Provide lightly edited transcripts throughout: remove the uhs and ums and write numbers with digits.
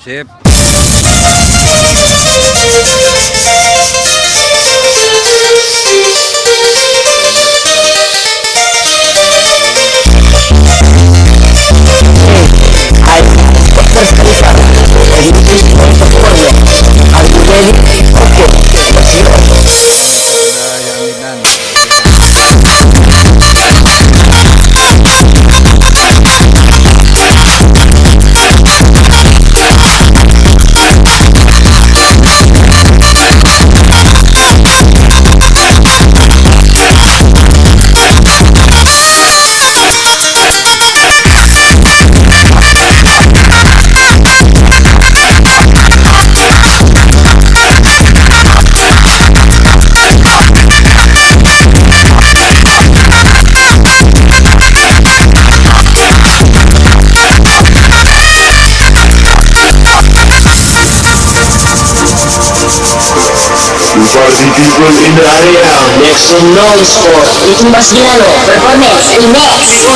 Sip. Party people in the area, next to non-sport. Itu Mas Gilano, performance, remix.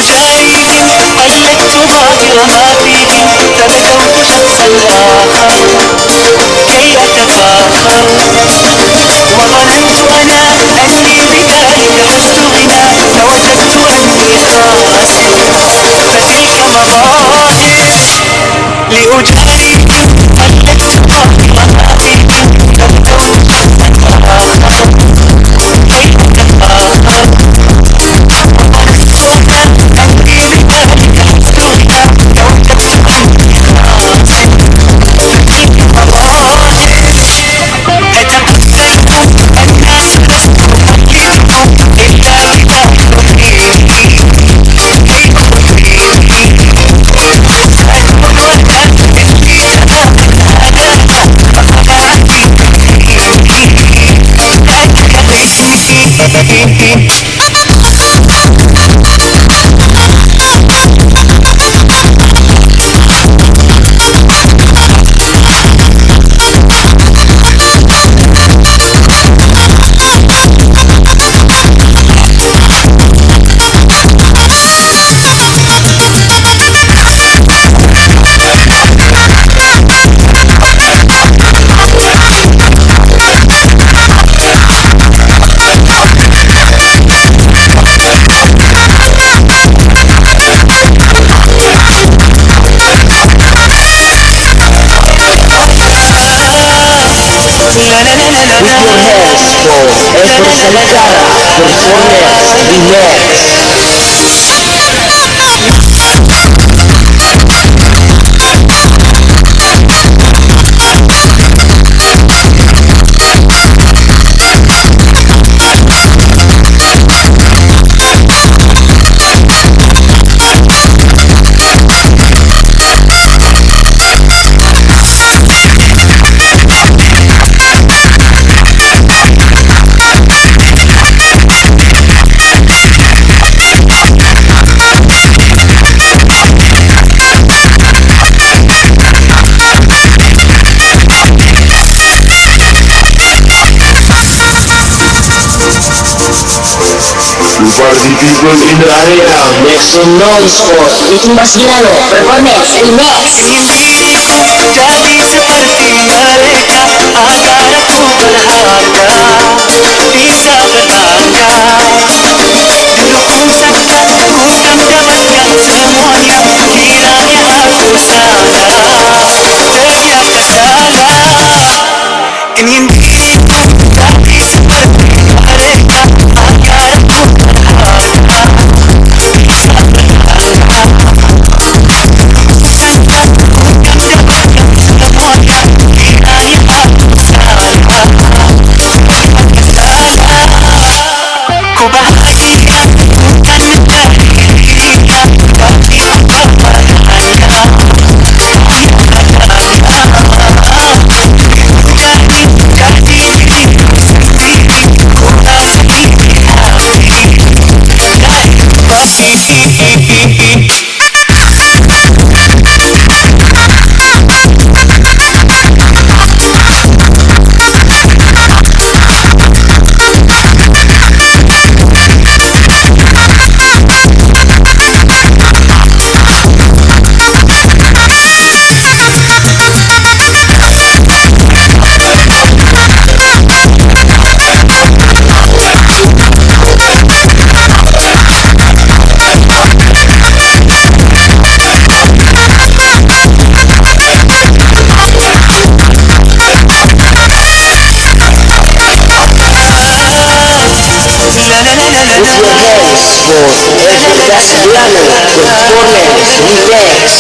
Party people in the area, next to non-sport. Itu Mas Gilano, performance, remix. Jadi seperti mereka, agar aku berharga, bisa berbangga. Dulu ku sangka ku kan dapatkan semuanya, kiranya aku salah, ternyata salah. Ingin diriku jadi seperti mereka, agar aku berharga, bisa berbangga. Ku sangka ku kan dapatkan semuanya, kiranya Performance Remix.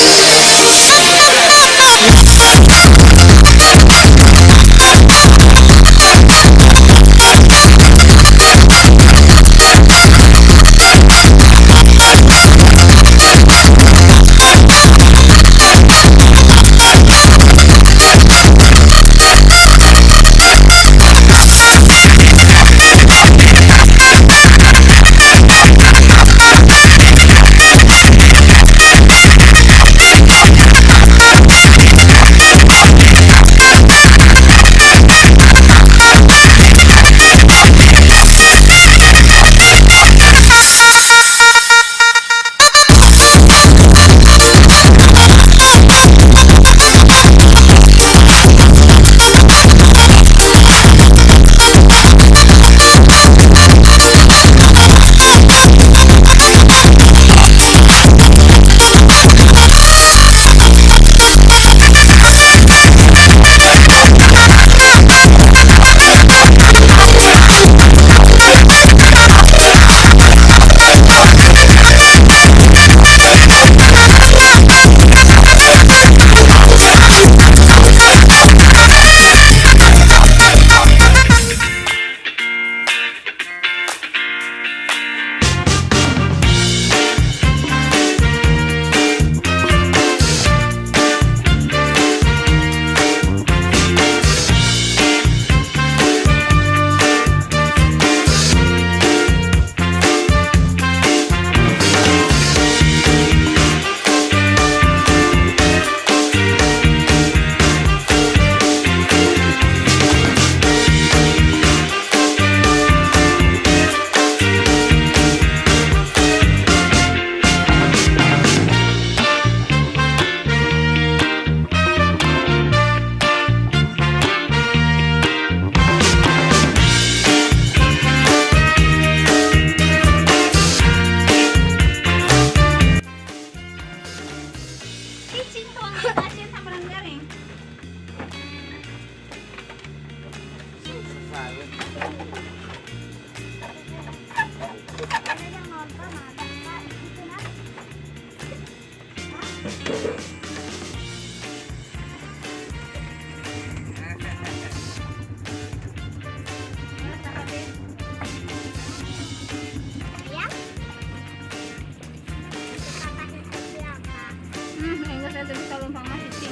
Enggak, saya bisa lumpang masih sing.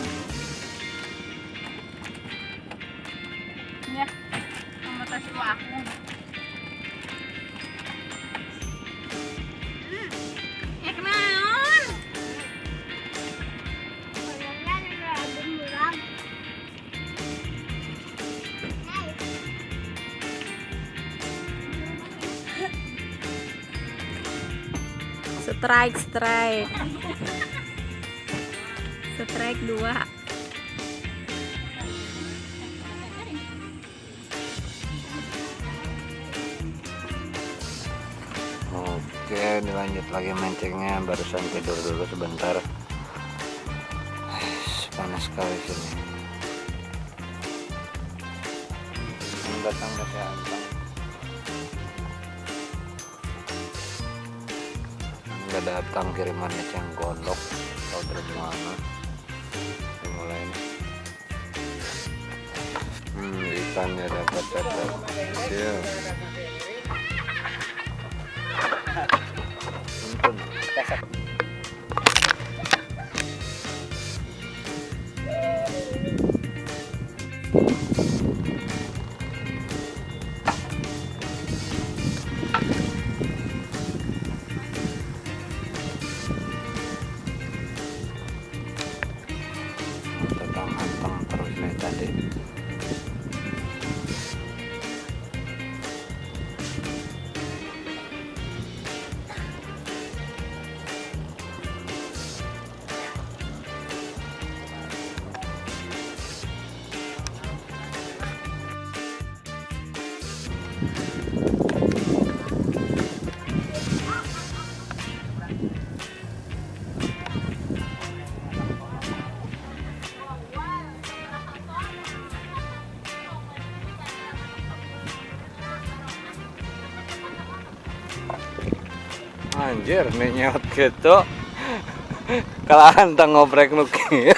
Ya, sama tasik aku. Kenaon? Strike strike 2. Oke, dilanjut lagi mancingnya. Barusan tidur dulu sebentar. Panas sekali sini. Datang ke Antang. Nggak datang kirimannya yang gondok. Tahu dari mana? Mulai ikannya dapat. Iya. Anteng terus nih tadi. Anjir, nih nyaut gitu. Kalahan tang ngoprek nuki.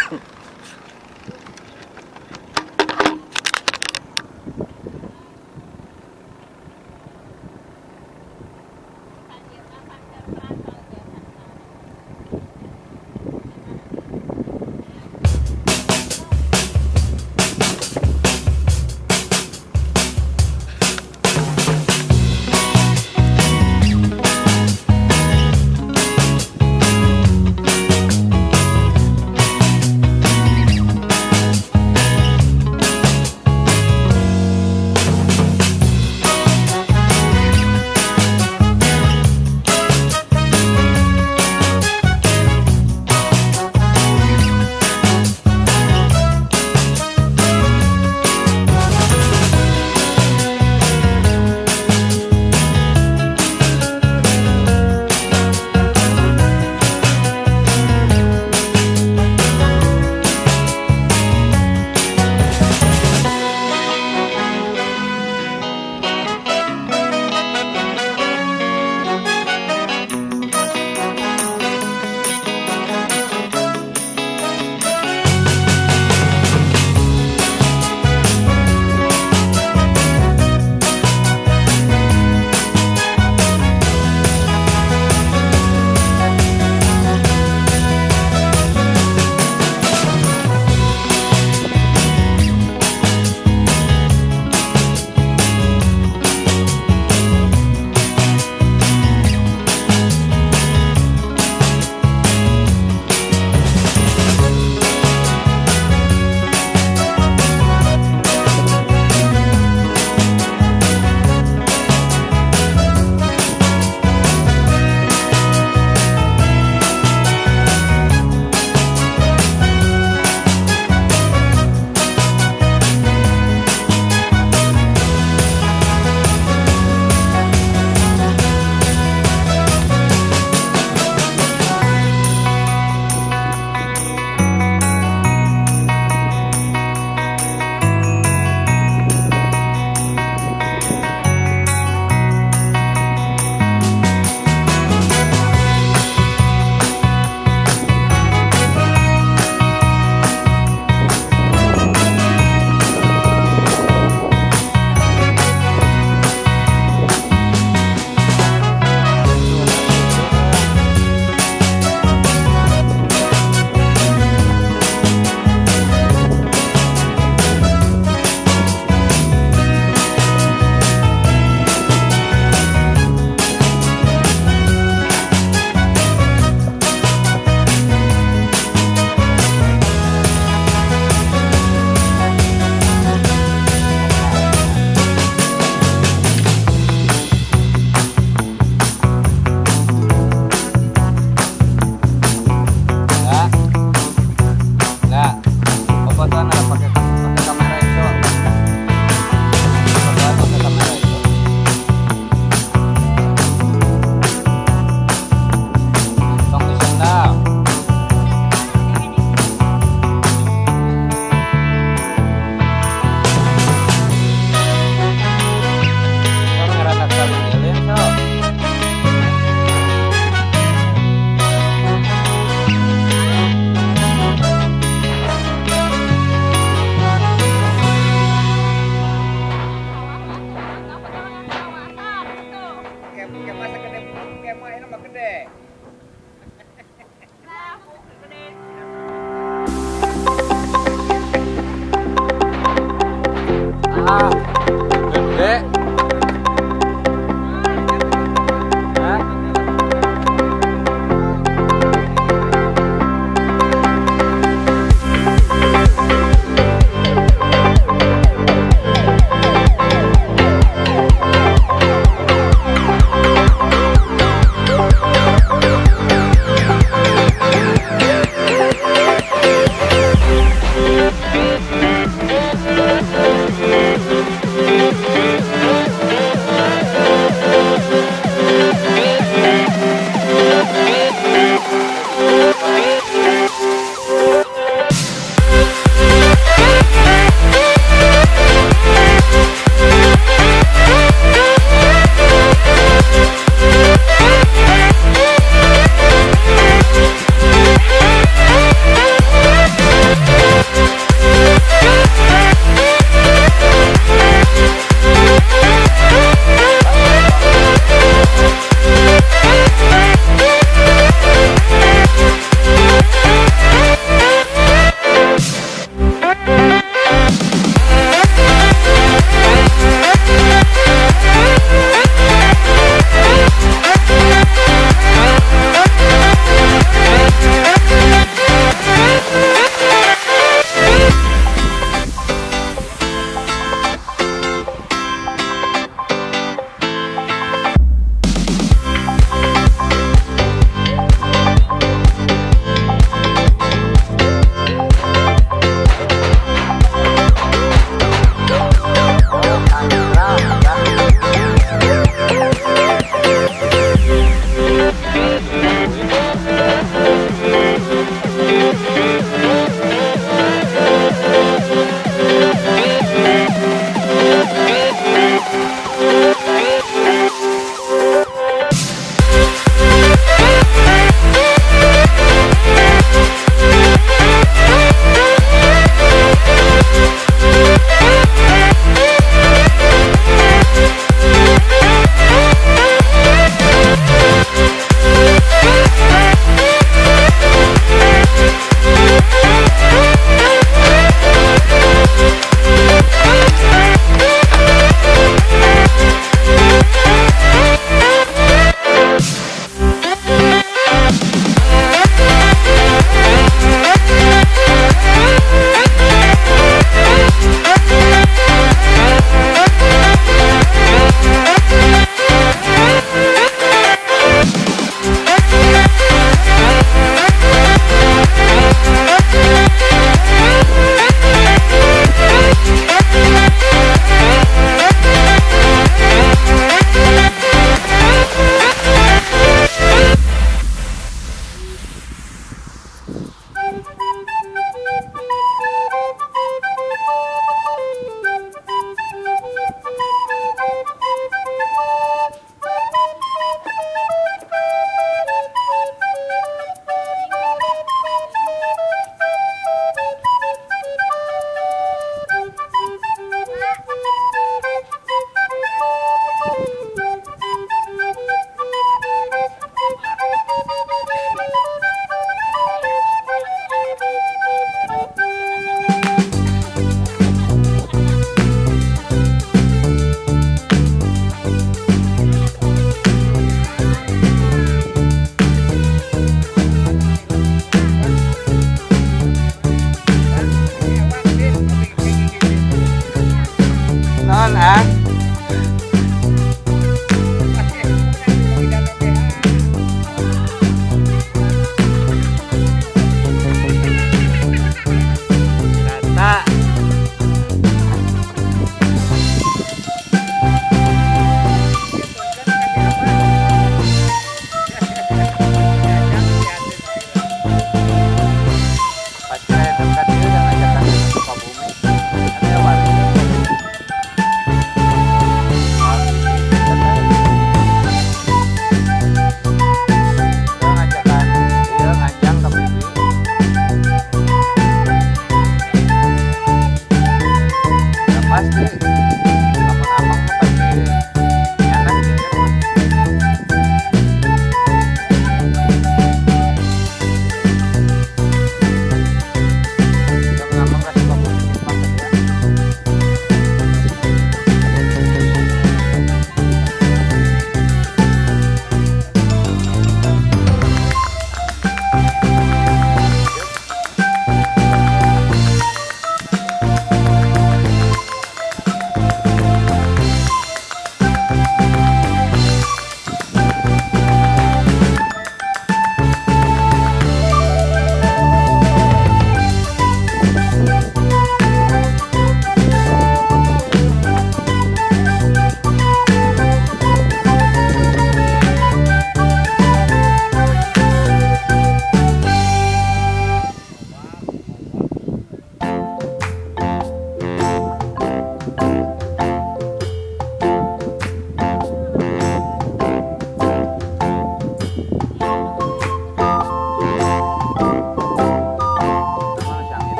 Thank you.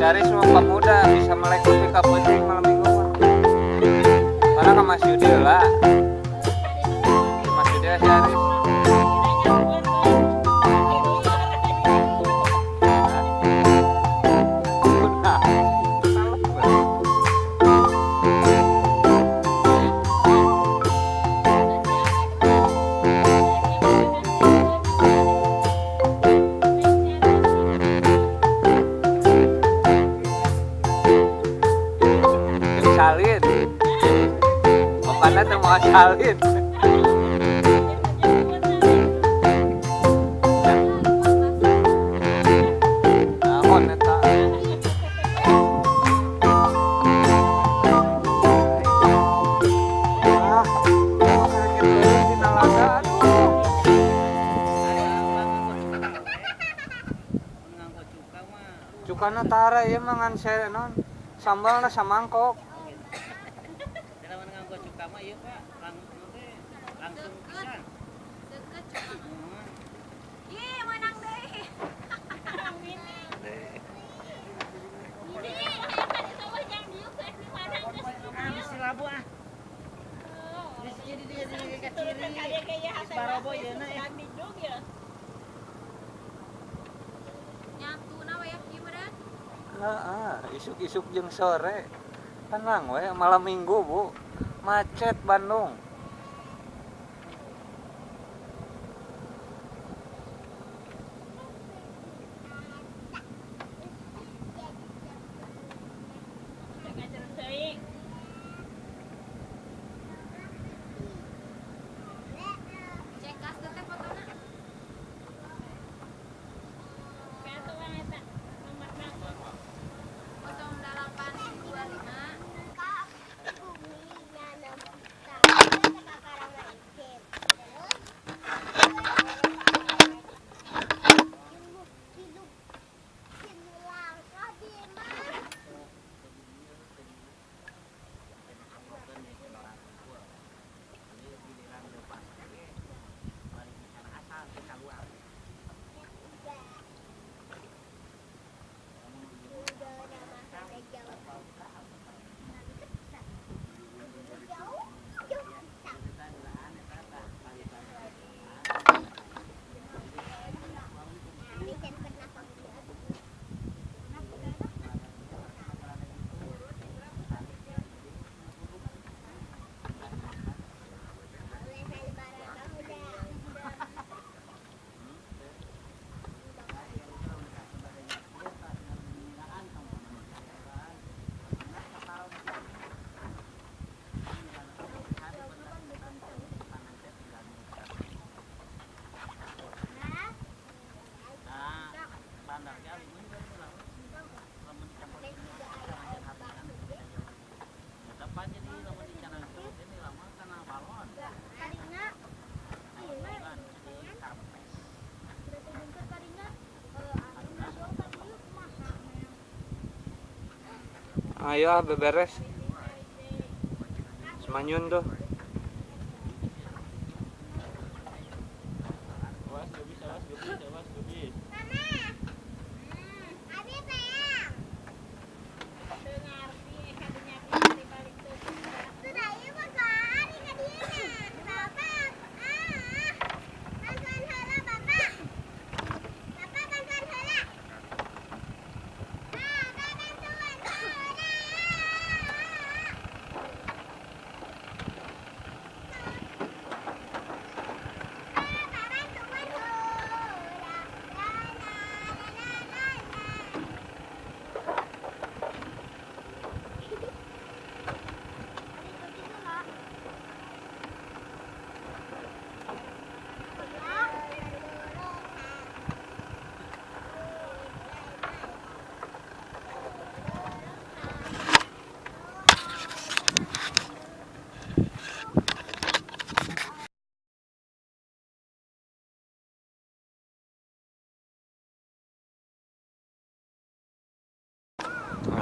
Cari semua pemuda bisa melek kopi kaputing malam minggu mah. Karena kan Mas Yudi lah. Mas Yudi si Aris. Salin, bukannya semua salin. Naon eta? Cukana tara ya mangan saya non sambalna samangkok. Isuk-isuk jeung sore tenang we malam minggu Bu macet Bandung. Ayo beberes. Semanyun tuh.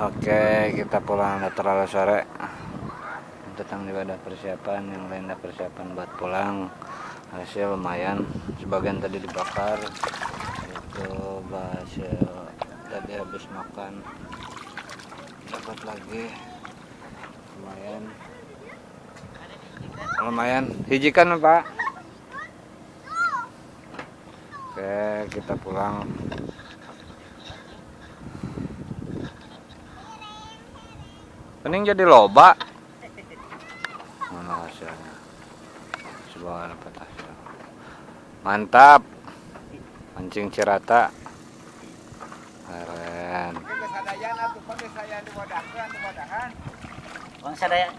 Oke, kita pulang udah terlalu sore. Tentang juga ada persiapan, yang lain ada persiapan buat pulang. Hasil lumayan, sebagian tadi dibakar. Itu hasil tadi habis makan dapat lagi lumayan hijikan Pak. Oke, kita pulang. Pening jadi loba. Mana hasilnya? Coba dapat hasil. Mantap. Mancing cirata. Keren. Bang sadaya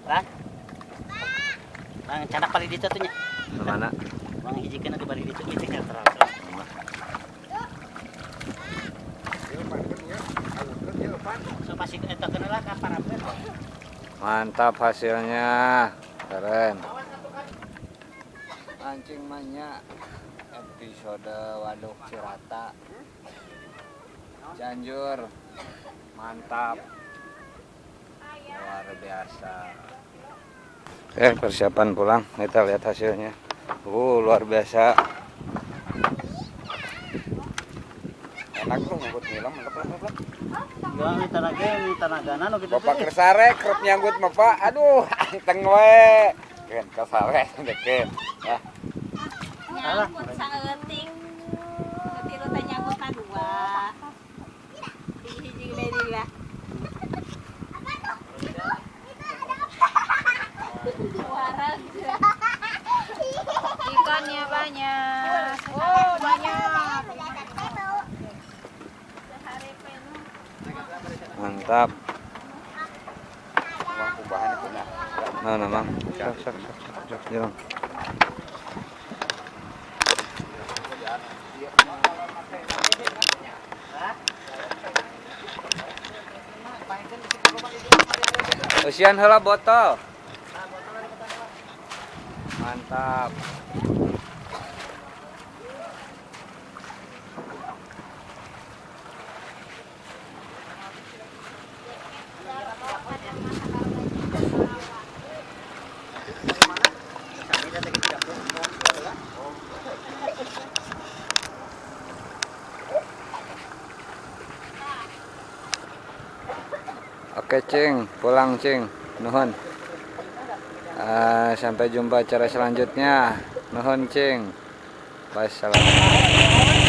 kan? Bang cadak balik di tuh nya. Mana? Bang hijikeun di balik di itu kan terang. So pasti eta kenala ka parapeun. Mantap hasilnya. Keren. Mancing manya episode Waduk Cirata. Cianjur. Mantap. Luar biasa. Persiapan pulang. Kita lihat hasilnya. Luar biasa. Enak tuh nganggut nilam, mantap. Yo minta nagana nu kitu. Bapak kersare kerep nyanggut Bapak. Aduh, anteng we. Ken kasare deket. Ya. Nyangkut saeuting. Ketilu teh nyangkut dua. Hiji gede lah. Warag. Ikannya banyak. Oh, banyak. Mantap. Mana mang? Sok jalan. Usian heula botol. Mantap. Oke Cing, pulang Cing, nuhun. Sampai jumpa acara selanjutnya, nuhun Cing. Wassalamualaikum.